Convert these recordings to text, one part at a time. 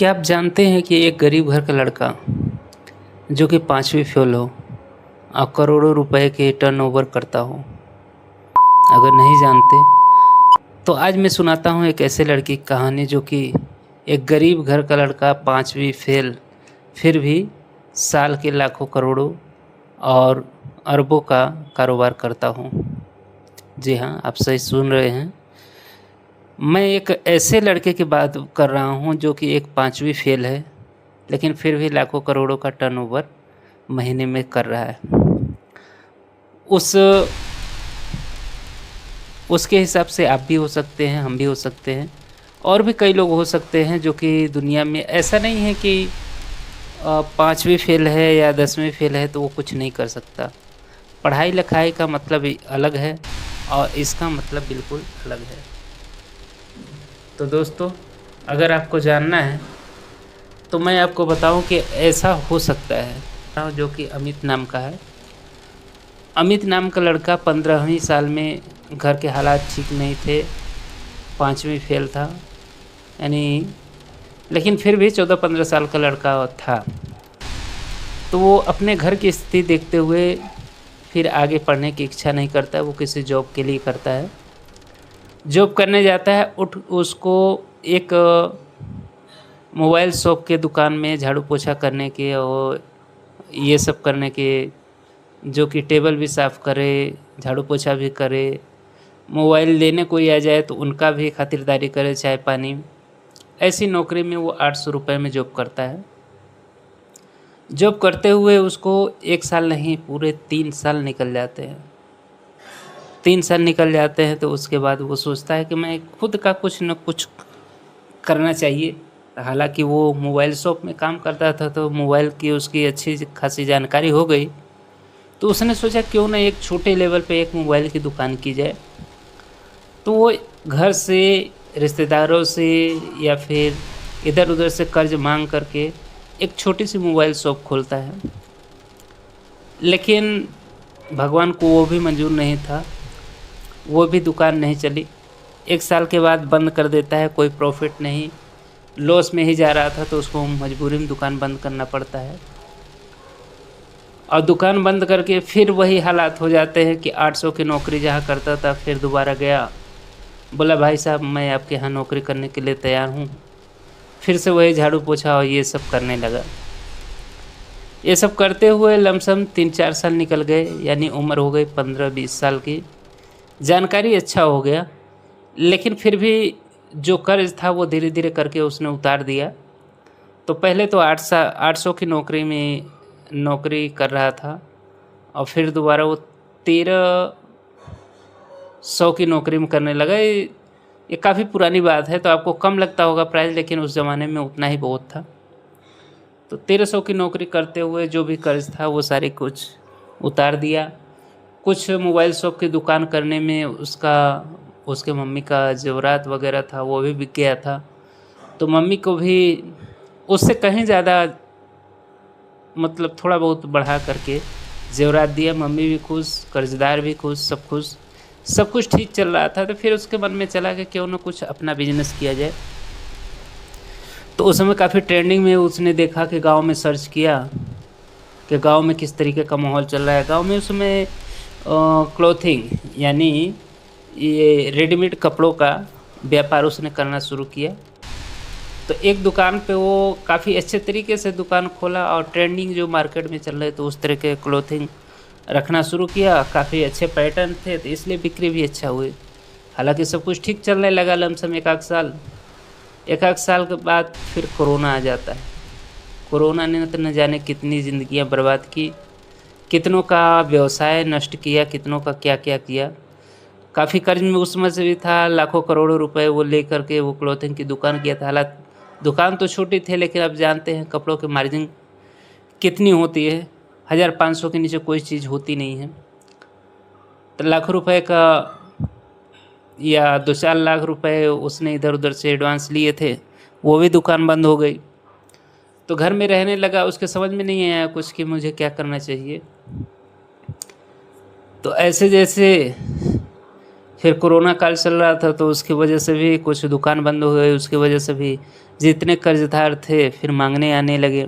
क्या आप जानते हैं कि एक गरीब घर का लड़का जो कि 5वीं फेल हो और करोड़ों रुपए के टर्नओवर करता हो? अगर नहीं जानते तो आज मैं सुनाता हूँ एक ऐसे लड़की की कहानी जो कि एक गरीब घर का लड़का 5वीं फेल फिर भी साल के लाखों करोड़ों और अरबों का कारोबार करता हूँ। जी हाँ, आप सही सुन रहे हैं। मैं एक ऐसे लड़के की बात कर रहा हूँ जो कि एक 5वीं फेल है, लेकिन फिर भी लाखों करोड़ों का टर्नओवर महीने में कर रहा है। उस उसके हिसाब से आप भी हो सकते हैं, हम भी हो सकते हैं, और भी कई लोग हो सकते हैं जो कि दुनिया में ऐसा नहीं है कि 5वीं फेल है या 10वीं फेल है तो वो कुछ नहीं कर सकता। पढ़ाई लिखाई का मतलब ही अलग है और इसका मतलब बिल्कुल अलग है। तो दोस्तों, अगर आपको जानना है तो मैं आपको बताऊं कि ऐसा हो सकता है जो कि अमित नाम का है। अमित नाम का लड़का 15वीं साल में घर के हालात ठीक नहीं थे, 5वीं फेल था, यानी लेकिन फिर भी 14-15 साल का लड़का था। तो वो अपने घर की स्थिति देखते हुए फिर आगे पढ़ने की इच्छा नहीं करता, वो किसी जॉब के लिए करता है। जॉब करने जाता है, उसको एक मोबाइल शॉप के दुकान में झाड़ू पोछा करने के और ये सब करने के, जो कि टेबल भी साफ़ करे, झाड़ू पोछा भी करे, मोबाइल लेने कोई आ जाए तो उनका भी खातिरदारी करे, चाय पानी। ऐसी नौकरी में वो 800 रुपये में जॉब करता है। जॉब करते हुए उसको 1 साल नहीं, पूरे 3 साल निकल जाते हैं। 3 साल निकल जाते हैं तो उसके बाद वो सोचता है कि मैं खुद का कुछ न कुछ करना चाहिए। हालांकि वो मोबाइल शॉप में काम करता था तो मोबाइल की उसकी अच्छी खासी जानकारी हो गई, तो उसने सोचा क्यों ना एक छोटे लेवल पे एक मोबाइल की दुकान की जाए। तो वो घर से, रिश्तेदारों से या फिर इधर उधर से कर्ज मांग करके एक छोटी सी मोबाइल शॉप खोलता है। लेकिन भगवान को वो भी मंजूर नहीं था, वो भी दुकान नहीं चली। 1 साल के बाद बंद कर देता है, कोई प्रॉफिट नहीं, लॉस में ही जा रहा था, तो उसको मजबूरी में दुकान बंद करना पड़ता है। और दुकान बंद करके फिर वही हालात हो जाते हैं कि 800 की नौकरी जहाँ करता था फिर दोबारा गया, बोला भाई साहब मैं आपके यहाँ नौकरी करने के लिए तैयार हूँ। फिर से वही झाड़ू पोछा और ये सब करने लगा। ये सब करते हुए लमसम 3-4 साल निकल गए, यानी उम्र हो गई 15-20 साल की। जानकारी अच्छा हो गया, लेकिन फिर भी जो कर्ज था वो धीरे धीरे करके उसने उतार दिया। तो पहले तो 800 की नौकरी में नौकरी कर रहा था और फिर दोबारा वो 1300 की नौकरी में करने लगा। ये काफ़ी पुरानी बात है तो आपको कम लगता होगा प्राइस, लेकिन उस ज़माने में उतना ही बहुत था। तो 1300 की नौकरी करते हुए जो भी कर्ज था वो सारी कुछ उतार दिया। कुछ मोबाइल शॉप की दुकान करने में उसके मम्मी का ज़ेवरात वगैरह था वो भी बिक गया था। तो मम्मी को भी उससे कहीं ज़्यादा, मतलब थोड़ा बहुत बढ़ा करके ज़ेवरात दिया। मम्मी भी खुश, कर्जदार भी खुश, सब खुश, सब कुछ ठीक चल रहा था। तो फिर उसके मन में चला कि क्यों ना कुछ अपना बिजनेस किया जाए। तो उस समय काफ़ी ट्रेंडिंग में उसने देखा कि गांव में सर्च किया कि गांव में किस तरीके का माहौल चल रहा है। गांव में उसमें क्लॉथिंग यानी ये रेडीमेड कपड़ों का व्यापार उसने करना शुरू किया। तो एक दुकान पे वो काफ़ी अच्छे तरीके से दुकान खोला और ट्रेंडिंग जो मार्केट में चल रहे तो उस तरह के क्लॉथिंग रखना शुरू किया। काफ़ी अच्छे पैटर्न थे तो इसलिए बिक्री भी अच्छा हुई। हालांकि सब कुछ ठीक चलने लगा लमसम 1 साल के बाद फिर कोरोना आ जाता है। कोरोना ने तो न जाने कितनी ज़िंदगियां बर्बाद की, कितनों का व्यवसाय नष्ट किया, कितनों का क्या क्या किया। काफ़ी कर्ज में उस समय से भी था, लाखों करोड़ों रुपए वो ले करके वो क्लॉथिंग की दुकान किया था। हालात दुकान तो छोटी थी, लेकिन अब जानते हैं कपड़ों की मार्जिन कितनी होती है। 1500 के नीचे कोई चीज़ होती नहीं है। तो लाखों रुपए का या 2-4 लाख रुपए उसने इधर उधर से एडवांस लिए थे, वो भी दुकान बंद हो गई। तो घर में रहने लगा, उसके समझ में नहीं आया कुछ कि मुझे क्या करना चाहिए। तो ऐसे जैसे फिर कोरोना काल चल रहा था तो उसकी वजह से भी कुछ दुकान बंद हो गई, उसकी वजह से भी जितने कर्जदार थे फिर मांगने आने लगे।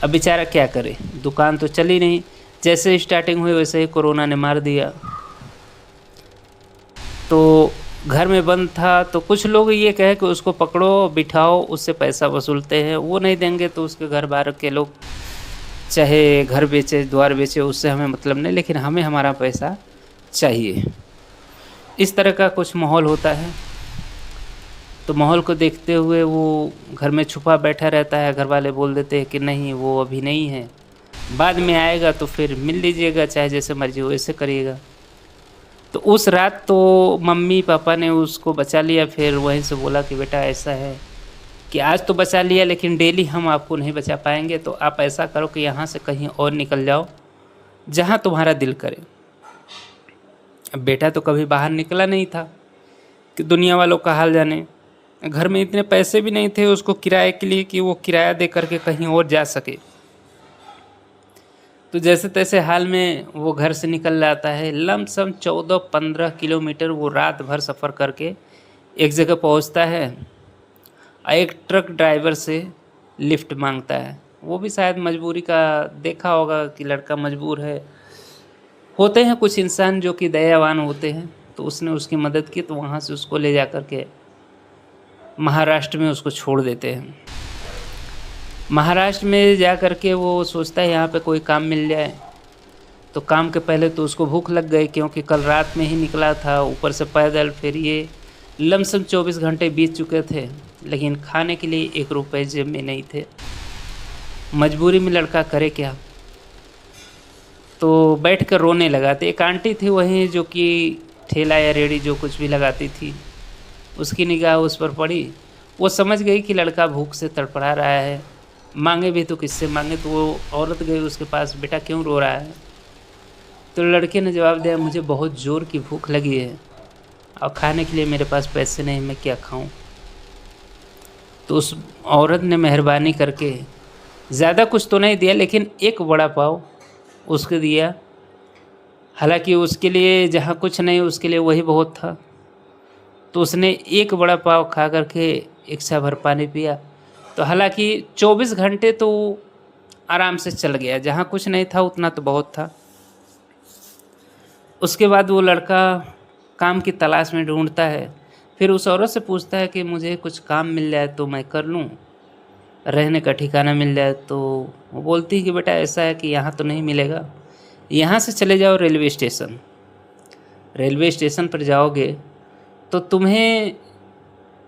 अब बेचारा क्या करे, दुकान तो चली नहीं, जैसे स्टार्टिंग हुई वैसे ही कोरोना ने मार दिया। तो घर में बंद था तो कुछ लोग ये कहे कि उसको पकड़ो बिठाओ, उससे पैसा वसूलते हैं, वो नहीं देंगे तो उसके घर बाहर के लोग चाहे घर बेचे द्वार बेचे, उससे हमें मतलब नहीं, लेकिन हमें हमारा पैसा चाहिए। इस तरह का कुछ माहौल होता है। तो माहौल को देखते हुए वो घर में छुपा बैठा रहता है। घर वाले बोल देते हैं कि नहीं वो अभी नहीं है, बाद में आएगा तो फिर मिल लीजिएगा, चाहे जैसे मर्जी हो वैसे करिएगा। तो उस रात तो मम्मी पापा ने उसको बचा लिया। फिर वहीं से बोला कि बेटा ऐसा है कि आज तो बचा लिया लेकिन डेली हम आपको नहीं बचा पाएंगे, तो आप ऐसा करो कि यहाँ से कहीं और निकल जाओ जहाँ तुम्हारा दिल करे। अब बेटा तो कभी बाहर निकला नहीं था कि दुनिया वालों का हाल जाने। घर में इतने पैसे भी नहीं थे उसको किराए के लिए कि वो किराया दे करके कहीं और जा सके। तो जैसे तैसे हाल में वो घर से निकल जाता है। लमसम 14-15 किलोमीटर वो रात भर सफ़र करके एक जगह पहुंचता है और एक ट्रक ड्राइवर से लिफ्ट मांगता है। वो भी शायद मजबूरी का देखा होगा कि लड़का मजबूर है। होते हैं कुछ इंसान जो कि दयावान होते हैं, तो उसने उसकी मदद की, तो वहाँ से उसको ले जा कर के महाराष्ट्र में उसको छोड़ देते हैं। महाराष्ट्र में जा कर के वो सोचता है यहाँ पे कोई काम मिल जाए। तो काम के पहले तो उसको भूख लग गई, क्योंकि कल रात में ही निकला था, ऊपर से पैदल। फिर ये लमसम 24 घंटे बीत चुके थे, लेकिन खाने के लिए 1 रुपये जेब में नहीं थे। मजबूरी में लड़का करे क्या, तो बैठ कर रोने लगा। तो एक आंटी थी वहीं जो कि ठेला या रेड़ी जो कुछ भी लगाती थी, उसकी निगाह उस पर पड़ी। वो समझ गई कि लड़का भूख से तड़पड़ा रहा है, मांगे भी तो किससे मांगे। तो वो औरत गई उसके पास, बेटा क्यों रो रहा है। तो लड़के ने जवाब दिया, मुझे बहुत ज़ोर की भूख लगी है और खाने के लिए मेरे पास पैसे नहीं, मैं क्या खाऊं। तो उस औरत ने मेहरबानी करके ज़्यादा कुछ तो नहीं दिया, लेकिन एक वड़ा पाव उसको दिया। हालांकि उसके लिए जहाँ कुछ नहीं उसके लिए वही बहुत था। तो उसने एक वड़ा पाव खा करके एक सा भर पानी पिया। तो हालांकि 24 घंटे तो आराम से चल गया, जहाँ कुछ नहीं था उतना तो बहुत था। उसके बाद वो लड़का काम की तलाश में ढूंढता है। फिर उस औरत से पूछता है कि मुझे कुछ काम मिल जाए तो मैं कर लूँ, रहने का ठिकाना मिल जाए। तो वो बोलती है कि बेटा ऐसा है कि यहाँ तो नहीं मिलेगा, यहाँ से चले जाओ रेलवे स्टेशन। रेलवे स्टेशन पर जाओगे तो तुम्हें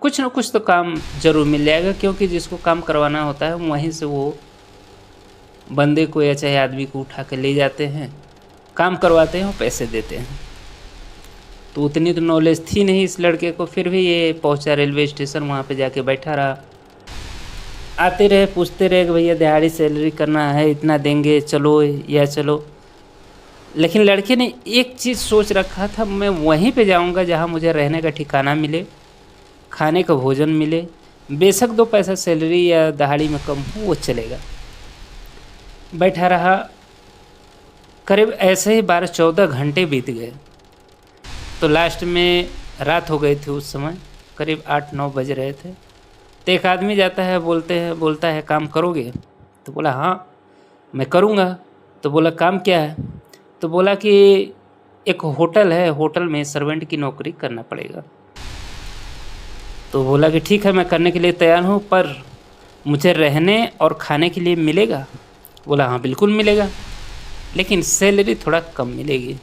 कुछ न कुछ तो काम ज़रूर मिल जाएगा, क्योंकि जिसको काम करवाना होता है वहीं से वो बंदे को या चाहे आदमी को उठा के ले जाते हैं, काम करवाते हैं और पैसे देते हैं। तो उतनी तो नॉलेज थी नहीं इस लड़के को। फिर भी ये पहुंचा रेलवे स्टेशन, वहाँ पे जाके बैठा रहा। आते रहे, पूछते रहे कि भैया दिहाड़ी सैलरी करना है, इतना देंगे, चलो या चलो। लेकिन लड़के ने एक चीज़ सोच रखा था, मैं वहीं पे जाऊंगा जहाँ मुझे रहने का ठिकाना मिले, खाने का भोजन मिले, बेशक 2 पैसा सैलरी या दहाड़ी में कम हो, वो चलेगा। बैठा रहा। करीब ऐसे ही 12-14 घंटे बीत गए। तो लास्ट में रात हो गई थी उस समय, करीब 8-9 बज रहे थे। तो एक आदमी जाता है, बोलता है काम करोगे। तो बोला हाँ मैं करूँगा। तो बोला काम क्या है। तो बोला कि एक होटल है, होटल में सर्वेंट की नौकरी करना पड़ेगा। तो बोला कि ठीक है मैं करने के लिए तैयार हूँ, पर मुझे रहने और खाने के लिए मिलेगा। बोला हाँ बिल्कुल मिलेगा, लेकिन सैलरी थोड़ा कम मिलेगी।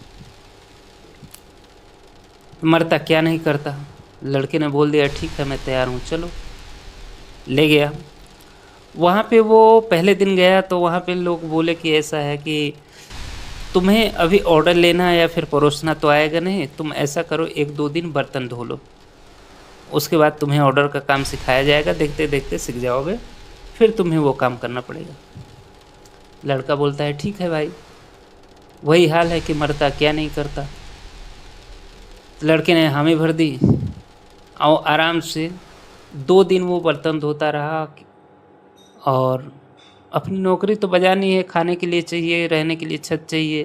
मरता क्या नहीं करता। लड़के ने बोल दिया ठीक है मैं तैयार हूँ, चलो। ले गया। वहाँ पे वो पहले दिन गया तो वहाँ पे लोग बोले कि ऐसा है कि तुम्हें अभी ऑर्डर लेना या फिर परोसना तो आएगा नहीं, तुम ऐसा करो 1-2 दिन बर्तन धो लो, उसके बाद तुम्हें ऑर्डर का काम सिखाया जाएगा, देखते देखते सीख जाओगे, फिर तुम्हें वो काम करना पड़ेगा। लड़का बोलता है ठीक है भाई, वही हाल है कि मरता क्या नहीं करता। तो लड़के ने हामी भर दी और आराम से 2 दिन वो बर्तन धोता रहा। और अपनी नौकरी तो बजानी है, खाने के लिए चाहिए, रहने के लिए छत चाहिए,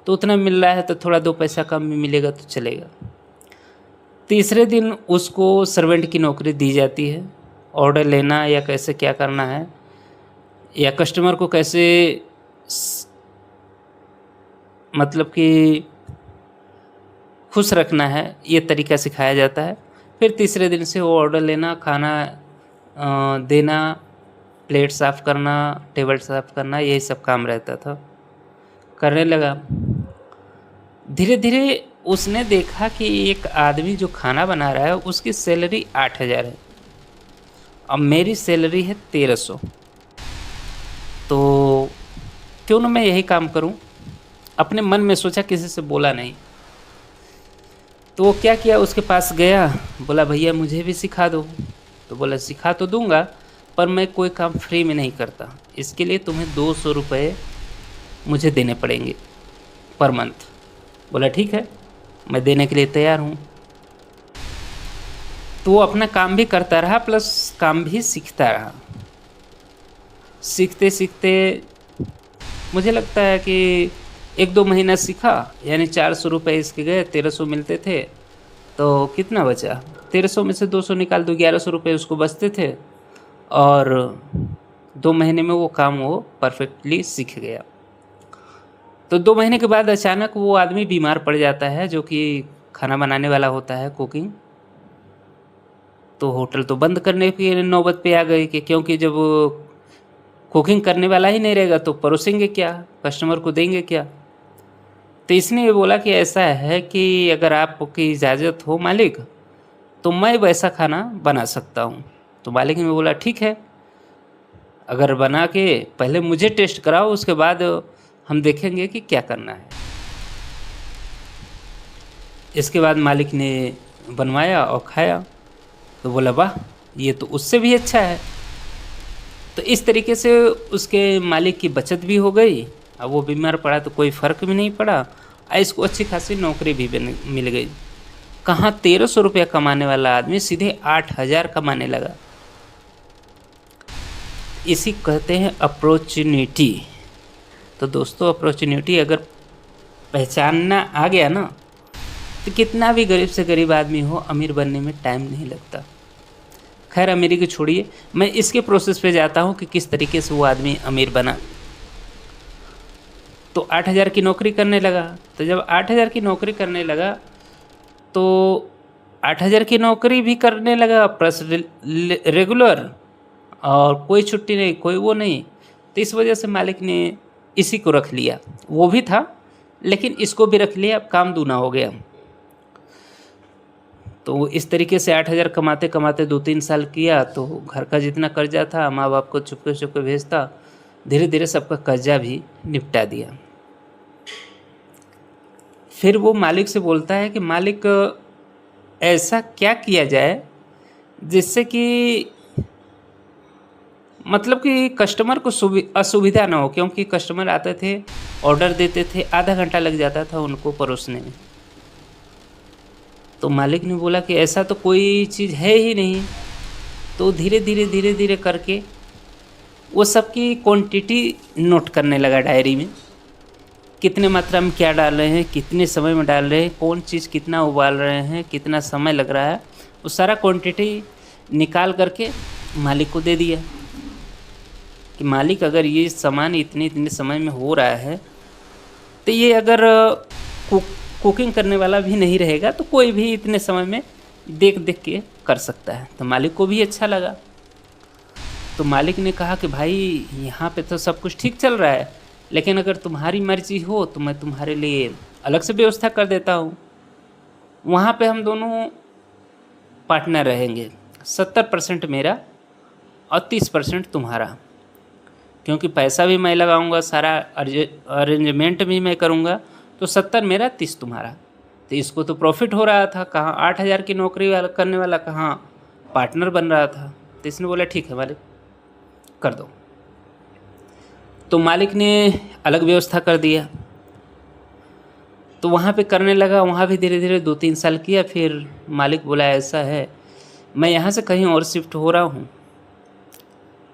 तो उतना मिल रहा है तो थोड़ा 2 पैसा कम भी मिलेगा तो चलेगा। तीसरे दिन उसको सर्वेंट की नौकरी दी जाती है, ऑर्डर लेना या कैसे क्या करना है, या कस्टमर को कैसे मतलब कि खुश रखना है, ये तरीका सिखाया जाता है। फिर तीसरे दिन से वो ऑर्डर लेना, खाना देना, प्लेट साफ़ करना, टेबल साफ़ करना, यही सब काम रहता था। करने लगा। धीरे धीरे उसने देखा कि एक आदमी जो खाना बना रहा है उसकी सैलरी 8,000 है, अब मेरी सैलरी है 1,300, तो क्यों ना मैं यही काम करूं। अपने मन में सोचा, किसी से बोला नहीं। तो वो क्या किया, उसके पास गया, बोला भैया मुझे भी सिखा दो। तो बोला सिखा तो दूंगा, पर मैं कोई काम फ्री में नहीं करता, इसके लिए तुम्हें 200 रुपये मुझे देने पड़ेंगे पर मंथ। बोला ठीक है, मैं देने के लिए तैयार हूँ। तो वो अपना काम भी करता रहा प्लस काम भी सीखता रहा। सीखते सीखते मुझे लगता है कि 1-2 महीना सीखा, यानी 400 रुपये इसके गए, 1,300 मिलते थे, तो कितना बचा, 1,300 में से 200 निकाल दो, 1,100 रुपये उसको बचते थे। और 2 महीने में वो काम वो परफेक्टली सीख गया। तो 2 महीने के बाद अचानक वो आदमी बीमार पड़ जाता है, जो कि खाना बनाने वाला होता है, कुकिंग। तो होटल तो बंद करने की नौबत पे आ गई कि क्योंकि जब कुकिंग करने वाला ही नहीं रहेगा तो परोसेंगे क्या, कस्टमर को देंगे क्या। तो इसने ये बोला कि ऐसा है कि अगर आपकी इजाज़त हो मालिक, तो मैं वैसा खाना बना सकता हूँ। तो मालिक ने बोला ठीक है, अगर बना के पहले मुझे टेस्ट कराओ, उसके बाद हम देखेंगे कि क्या करना है। इसके बाद मालिक ने बनवाया और खाया, तो बोला वाह, ये तो उससे भी अच्छा है। तो इस तरीके से उसके मालिक की बचत भी हो गई। अब वो बीमार पड़ा तो कोई फ़र्क भी नहीं पड़ा, और इसको अच्छी खासी नौकरी भी मिल गई। कहाँ 1,300 रुपया कमाने वाला आदमी सीधे 8,000 कमाने लगा। इसी कहते हैं अपॉर्चुनिटी। तो दोस्तों, अपॉर्चुनिटी अगर पहचानना आ गया ना, तो कितना भी गरीब से गरीब आदमी हो, अमीर बनने में टाइम नहीं लगता। खैर अमीरी को छोड़िए, मैं इसके प्रोसेस पे जाता हूँ कि किस तरीके से वो आदमी अमीर बना। तो 8,000 की नौकरी करने लगा। तो जब 8,000 की नौकरी करने लगा तो 8,000 की नौकरी भी करने लगा प्लस रेगुलर, और कोई छुट्टी नहीं, कोई वो नहीं। तो इस वजह से मालिक ने इसी को रख लिया। वो भी था लेकिन इसको भी रख लिया, अब काम दूना हो गया। तो इस तरीके से 8,000 कमाते कमाते 2-3 साल किया, तो घर का जितना कर्जा था, माँ बाप को चुपके चुपके भेजता, धीरे धीरे सबका कर्जा भी निपटा दिया। फिर वो मालिक से बोलता है कि मालिक, ऐसा क्या किया जाए जिससे कि मतलब कि कस्टमर को असुविधा ना हो, क्योंकि कस्टमर आते थे, ऑर्डर देते थे, आधा घंटा लग जाता था उनको परोसने में। तो मालिक ने बोला कि ऐसा तो कोई चीज़ है ही नहीं। तो धीरे धीरे करके वो सबकी क्वांटिटी नोट करने लगा डायरी में, कितने मात्रा में क्या डाल रहे हैं, कितने समय में डाल रहे हैं, कौन चीज़ कितना उबाल रहे हैं, कितना समय लग रहा है, वो सारा क्वांटिटी निकाल करके मालिक को दे दिया कि मालिक, अगर ये सामान इतने इतने समय में हो रहा है, तो ये अगर कुकिंग करने वाला भी नहीं रहेगा तो कोई भी इतने समय में देख देख के कर सकता है। तो मालिक को भी अच्छा लगा। तो मालिक ने कहा कि भाई, यहाँ पे तो सब कुछ ठीक चल रहा है, लेकिन अगर तुम्हारी मर्जी हो तो मैं तुम्हारे लिए अलग से व्यवस्था कर देता हूँ। वहाँ पे हम दोनों पार्टनर रहेंगे, 70% मेरा और 30% तुम्हारा, क्योंकि पैसा भी मैं लगाऊंगा, सारा अरेंजमेंट भी मैं करूंगा। तो 70 मेरा, 30 तुम्हारा। तो इसको तो प्रॉफिट हो रहा था, कहाँ 8,000 की नौकरी वाला करने वाला कहाँ पार्टनर बन रहा था। तो इसने बोला ठीक है मालिक, कर दो। तो मालिक ने अलग व्यवस्था कर दिया। तो वहाँ पे करने लगा, वहाँ भी धीरे धीरे 2-3 साल किया। फिर मालिक बोला ऐसा है, मैं यहाँ से कहीं और शिफ्ट हो रहा हूँ,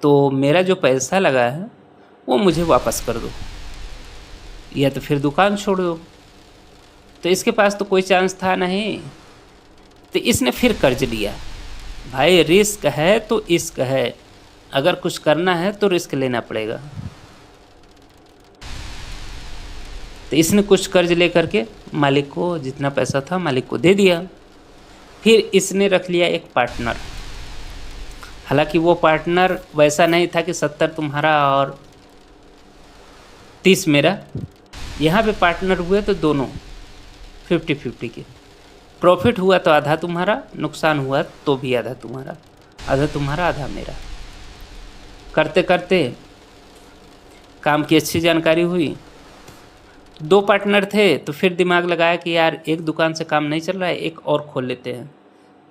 तो मेरा जो पैसा लगा है वो मुझे वापस कर दो। या तो फिर दुकान छोड़ दो। तो इसके पास तो कोई चांस था नहीं, तो इसने फिर कर्ज लिया। भाई रिस्क है तो इश्क है, अगर कुछ करना है तो रिस्क लेना पड़ेगा। तो इसने कुछ कर्ज लेकर के मालिक को जितना पैसा था मालिक को दे दिया। फिर इसने रख लिया एक पार्टनर। हालांकि वो पार्टनर वैसा नहीं था कि 70 तुम्हारा और 30 मेरा। यहाँ पे पार्टनर हुए तो दोनों 50-50 के। प्रॉफिट हुआ तो आधा तुम्हारा, नुकसान हुआ तो भी आधा तुम्हारा, आधा तुम्हारा आधा मेरा। करते करते काम की अच्छी जानकारी हुई। 2 पार्टनर थे तो फिर दिमाग लगाया कि यार एक दुकान से काम नहीं चल रहा है, एक और खोल लेते हैं।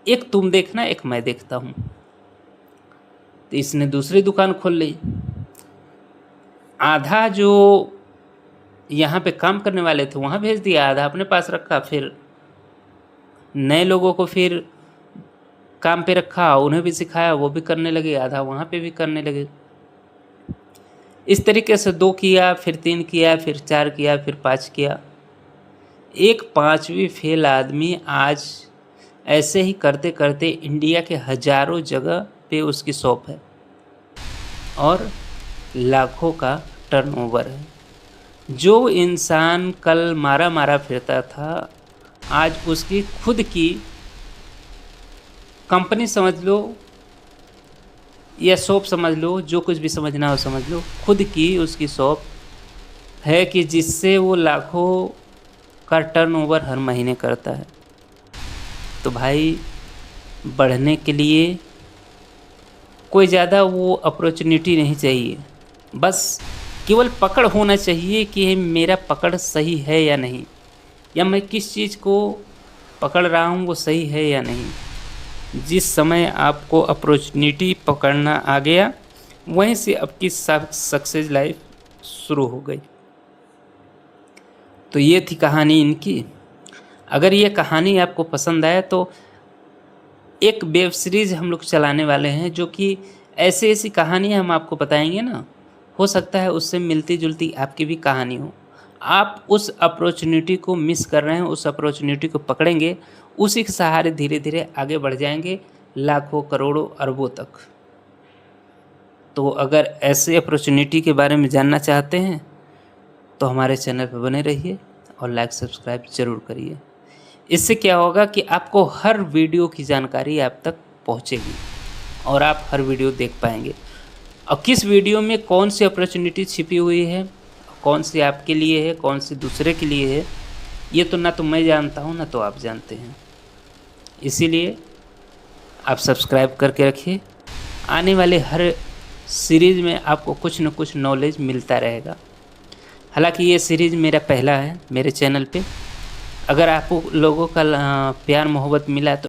एक तुम देखना, एक मैं देखता हूँ। तो इसने दूसरी दुकान खोल ली। आधा जो यहाँ पे काम करने वाले थे वहाँ भेज दिया, आधा अपने पास रखा। फिर नए लोगों को फिर काम पे रखा, उन्हें भी सिखाया, वो भी करने लगे, आधा वहाँ पे भी करने लगे। इस तरीके से 2 किया, फिर 3 किया, फिर 4 किया, फिर 5 किया। एक 5वीं फेल आदमी आज ऐसे ही करते करते इंडिया के हजारों जगह पे उसकी शॉप है और लाखों का टर्नओवर है। जो इंसान कल मारा मारा फिरता था, आज उसकी खुद की कंपनी समझ लो या शॉप समझ लो, जो कुछ भी समझना हो समझ लो, खुद की उसकी शॉप है कि जिससे वो लाखों का टर्नओवर हर महीने करता है। तो भाई बढ़ने के लिए कोई ज़्यादा वो अपॉर्चुनिटी नहीं चाहिए, बस केवल पकड़ होना चाहिए कि मेरा पकड़ सही है या नहीं, या मैं किस चीज़ को पकड़ रहा हूँ वो सही है या नहीं। जिस समय आपको अपॉर्चुनिटी पकड़ना आ गया, वहीं से आपकी सक्सेस लाइफ शुरू हो गई। तो ये थी कहानी इनकी। अगर ये कहानी आपको पसंद आए तो एक वेब सीरीज़ हम लोग चलाने वाले हैं, जो कि ऐसी ऐसी कहानियाँ हम आपको बताएंगे ना, हो सकता है उससे मिलती जुलती आपकी भी कहानी हो। आप उस अपॉर्चुनिटी को मिस कर रहे हैं, उस अपॉर्चुनिटी को पकड़ेंगे, उसी के सहारे धीरे धीरे आगे बढ़ जाएंगे लाखों करोड़ों अरबों तक। तो अगर ऐसे अपॉर्चुनिटी के बारे में जानना चाहते हैं तो हमारे चैनल पर बने रहिए और लाइक सब्सक्राइब ज़रूर करिए। इससे क्या होगा कि आपको हर वीडियो की जानकारी आप तक पहुंचेगी और आप हर वीडियो देख पाएंगे। और किस वीडियो में कौन सी अपॉर्चुनिटी छिपी हुई है, कौन सी आपके लिए है, कौन सी दूसरे के लिए है, ये तो ना तो मैं जानता हूँ ना तो आप जानते हैं। इसीलिए आप सब्सक्राइब करके रखिए। आने वाले हर सीरीज़ में आपको कुछ न कुछ नॉलेज मिलता रहेगा। हालांकि ये सीरीज़ मेरा पहला है मेरे चैनल पे। अगर आपको लोगों का प्यार मोहब्बत मिला तो